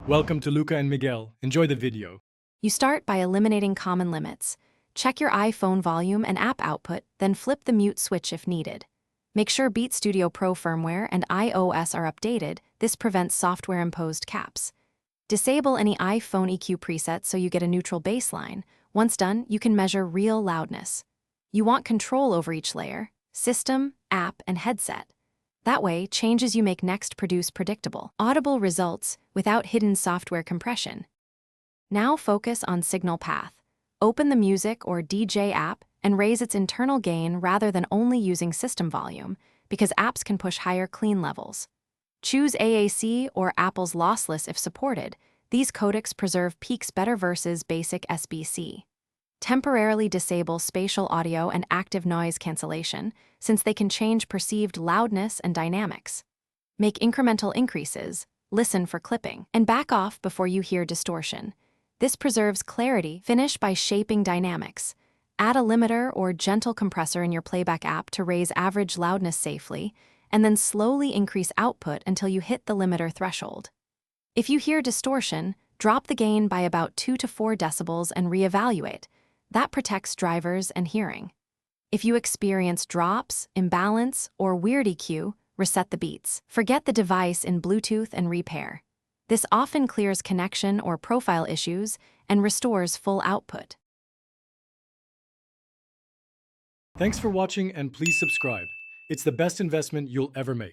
Welcome to Luca and Miguel. Enjoy the video. You start by eliminating common limits. Check your iPhone volume and app output, then flip the mute switch if needed. Make sure Beat Studio Pro firmware and iOS are updated. This prevents software-imposed caps. Disable any iPhone EQ presets so you get a neutral baseline. Once done, you can measure real loudness. You want control over each layer: system, app, and headset. That way, changes you make next produce predictable, audible results without hidden software compression. Now focus on signal path. Open the Music or DJ app and raise its internal gain rather than only using system volume, because apps can push higher clean levels. Choose AAC or Apple's lossless if supported. These codecs preserve peaks better versus basic SBC. Temporarily disable spatial audio and active noise cancellation, since they can change perceived loudness and dynamics. Make incremental increases, listen for clipping, and back off before you hear distortion. This preserves clarity. Finish by shaping dynamics. Add a limiter or gentle compressor in your playback app to raise average loudness safely, and then slowly increase output until you hit the limiter threshold. If you hear distortion, drop the gain by about 2 to 4 decibels and reevaluate. That protects drivers and hearing. If you experience drops, imbalance, or weird EQ, reset the beats. Forget the device in Bluetooth and repair. This often clears connection or profile issues and restores full output. Thanks for watching and please subscribe. It's the best investment you'll ever make.